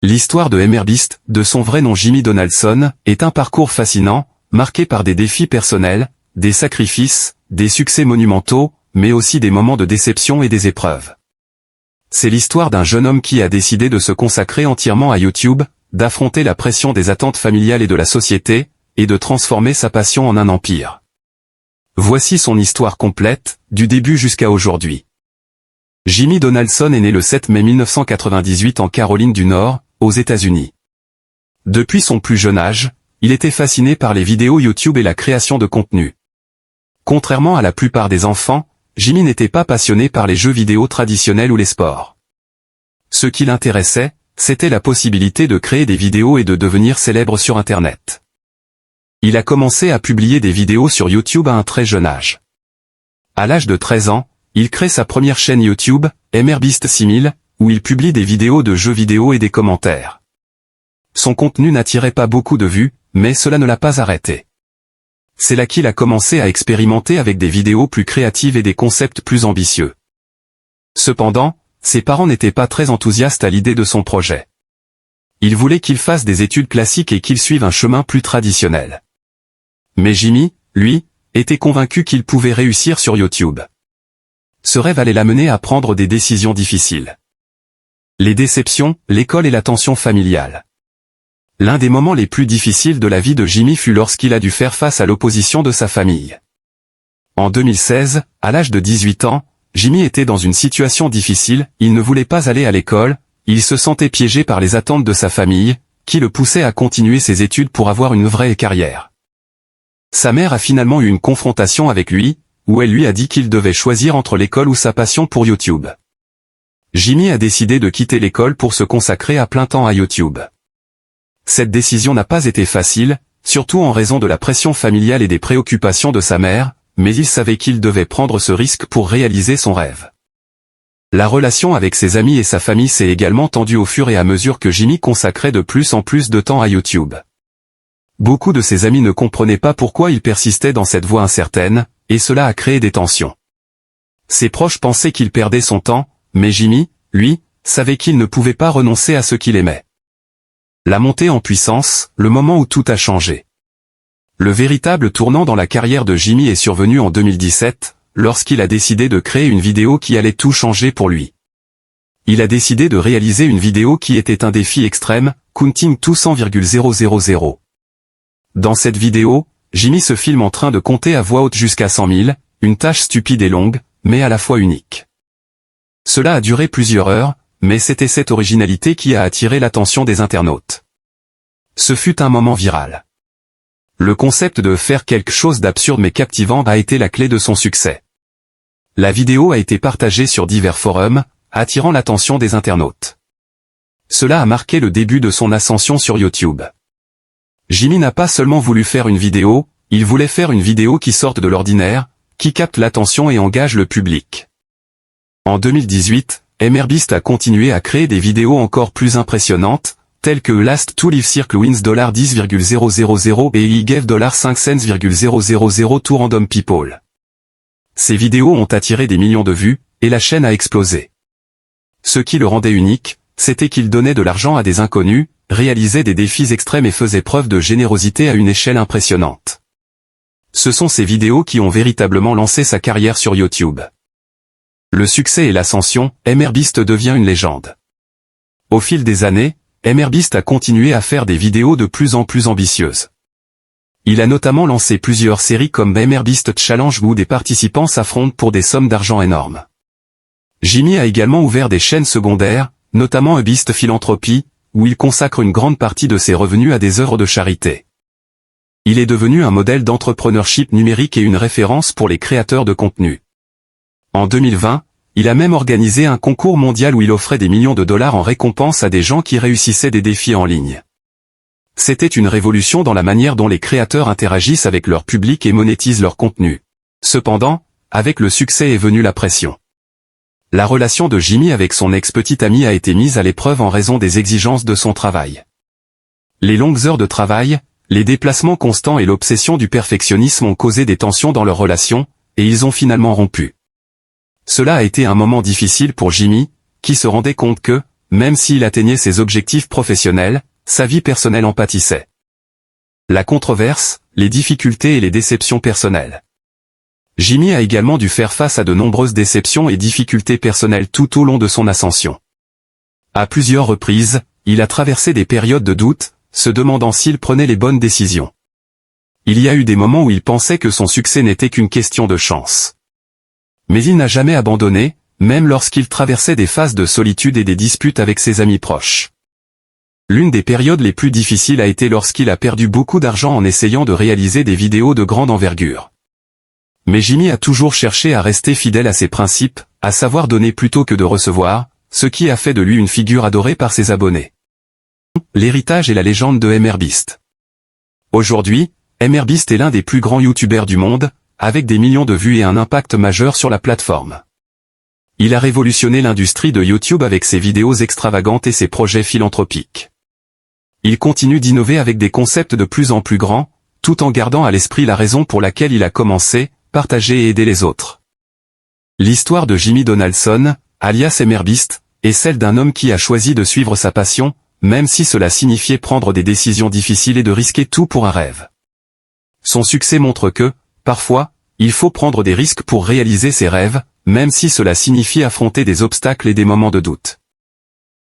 L'histoire de MrBeast, de son vrai nom Jimmy Donaldson, est un parcours fascinant, marqué par des défis personnels, des sacrifices, des succès monumentaux, mais aussi des moments de déception et des épreuves. C'est l'histoire d'un jeune homme qui a décidé de se consacrer entièrement à YouTube, d'affronter la pression des attentes familiales et de la société, et de transformer sa passion en un empire. Voici son histoire complète, du début jusqu'à aujourd'hui. Jimmy Donaldson est né le 7 mai 1998 en Caroline du Nord, aux États-Unis. Depuis son plus jeune âge, il était fasciné par les vidéos YouTube et la création de contenu. Contrairement à la plupart des enfants, Jimmy n'était pas passionné par les jeux vidéo traditionnels ou les sports. Ce qui l'intéressait, c'était la possibilité de créer des vidéos et de devenir célèbre sur Internet. Il a commencé à publier des vidéos sur YouTube à un très jeune âge. À l'âge de 13 ans, il crée sa première chaîne YouTube, MrBeast 6000, où il publie des vidéos de jeux vidéo et des commentaires. Son contenu n'attirait pas beaucoup de vues, mais cela ne l'a pas arrêté. C'est là qu'il a commencé à expérimenter avec des vidéos plus créatives et des concepts plus ambitieux. Cependant, ses parents n'étaient pas très enthousiastes à l'idée de son projet. Ils voulaient qu'il fasse des études classiques et qu'il suive un chemin plus traditionnel. Mais Jimmy, lui, était convaincu qu'il pouvait réussir sur YouTube. Ce rêve allait l'amener à prendre des décisions difficiles. Les déceptions, l'école et la tension familiale. L'un des moments les plus difficiles de la vie de Jimmy fut lorsqu'il a dû faire face à l'opposition de sa famille. En 2016, à l'âge de 18 ans, Jimmy était dans une situation difficile, il ne voulait pas aller à l'école, il se sentait piégé par les attentes de sa famille, qui le poussaient à continuer ses études pour avoir une vraie carrière. Sa mère a finalement eu une confrontation avec lui, où elle lui a dit qu'il devait choisir entre l'école ou sa passion pour YouTube. Jimmy a décidé de quitter l'école pour se consacrer à plein temps à YouTube. Cette décision n'a pas été facile, surtout en raison de la pression familiale et des préoccupations de sa mère, mais il savait qu'il devait prendre ce risque pour réaliser son rêve. La relation avec ses amis et sa famille s'est également tendue au fur et à mesure que Jimmy consacrait de plus en plus de temps à YouTube. Beaucoup de ses amis ne comprenaient pas pourquoi il persistait dans cette voie incertaine, et cela a créé des tensions. Ses proches pensaient qu'il perdait son temps, mais Jimmy, lui, savait qu'il ne pouvait pas renoncer à ce qu'il aimait. La montée en puissance, le moment où tout a changé. Le véritable tournant dans la carrière de Jimmy est survenu en 2017, lorsqu'il a décidé de créer une vidéo qui allait tout changer pour lui. Il a décidé de réaliser une vidéo qui était un défi extrême, Counting to 100,000. Dans cette vidéo, Jimmy se filme en train de compter à voix haute jusqu'à 100 000, une tâche stupide et longue, mais à la fois unique. Cela a duré plusieurs heures, mais c'était cette originalité qui a attiré l'attention des internautes. Ce fut un moment viral. Le concept de faire quelque chose d'absurde mais captivant a été la clé de son succès. La vidéo a été partagée sur divers forums, attirant l'attention des internautes. Cela a marqué le début de son ascension sur YouTube. Jimmy n'a pas seulement voulu faire une vidéo, il voulait faire une vidéo qui sorte de l'ordinaire, qui capte l'attention et engage le public. En 2018, MrBeast a continué à créer des vidéos encore plus impressionnantes, telles que Last to Live Circle Wins $10,000 et He Gave $5 cents,000 to Random People. Ces vidéos ont attiré des millions de vues, et la chaîne a explosé. Ce qui le rendait unique, c'était qu'il donnait de l'argent à des inconnus, réalisait des défis extrêmes et faisait preuve de générosité à une échelle impressionnante. Ce sont ces vidéos qui ont véritablement lancé sa carrière sur YouTube. Le succès et l'ascension, MrBeast devient une légende. Au fil des années, MrBeast a continué à faire des vidéos de plus en plus ambitieuses. Il a notamment lancé plusieurs séries comme MrBeast Challenge où des participants s'affrontent pour des sommes d'argent énormes. Jimmy a également ouvert des chaînes secondaires, notamment MrBeast Philanthropy, où il consacre une grande partie de ses revenus à des œuvres de charité. Il est devenu un modèle d'entrepreneurship numérique et une référence pour les créateurs de contenu. En 2020, il a même organisé un concours mondial où il offrait des millions de dollars en récompense à des gens qui réussissaient des défis en ligne. C'était une révolution dans la manière dont les créateurs interagissent avec leur public et monétisent leur contenu. Cependant, avec le succès est venue la pression. La relation de Jimmy avec son ex-petite amie a été mise à l'épreuve en raison des exigences de son travail. Les longues heures de travail, les déplacements constants et l'obsession du perfectionnisme ont causé des tensions dans leur relation, et ils ont finalement rompu. Cela a été un moment difficile pour Jimmy, qui se rendait compte que, même s'il atteignait ses objectifs professionnels, sa vie personnelle en pâtissait. La controverse, les difficultés et les déceptions personnelles. Jimmy a également dû faire face à de nombreuses déceptions et difficultés personnelles tout au long de son ascension. À plusieurs reprises, il a traversé des périodes de doute, se demandant s'il prenait les bonnes décisions. Il y a eu des moments où il pensait que son succès n'était qu'une question de chance. Mais il n'a jamais abandonné, même lorsqu'il traversait des phases de solitude et des disputes avec ses amis proches. L'une des périodes les plus difficiles a été lorsqu'il a perdu beaucoup d'argent en essayant de réaliser des vidéos de grande envergure. Mais Jimmy a toujours cherché à rester fidèle à ses principes, à savoir donner plutôt que de recevoir, ce qui a fait de lui une figure adorée par ses abonnés. L'héritage et la légende de MrBeast. Aujourd'hui, MrBeast est l'un des plus grands youtubeurs du monde, avec des millions de vues et un impact majeur sur la plateforme. Il a révolutionné l'industrie de YouTube avec ses vidéos extravagantes et ses projets philanthropiques. Il continue d'innover avec des concepts de plus en plus grands, tout en gardant à l'esprit la raison pour laquelle il a commencé, partager et aider les autres. L'histoire de Jimmy Donaldson, alias MrBeast, est celle d'un homme qui a choisi de suivre sa passion, même si cela signifiait prendre des décisions difficiles et de risquer tout pour un rêve. Son succès montre que, parfois, il faut prendre des risques pour réaliser ses rêves, même si cela signifie affronter des obstacles et des moments de doute.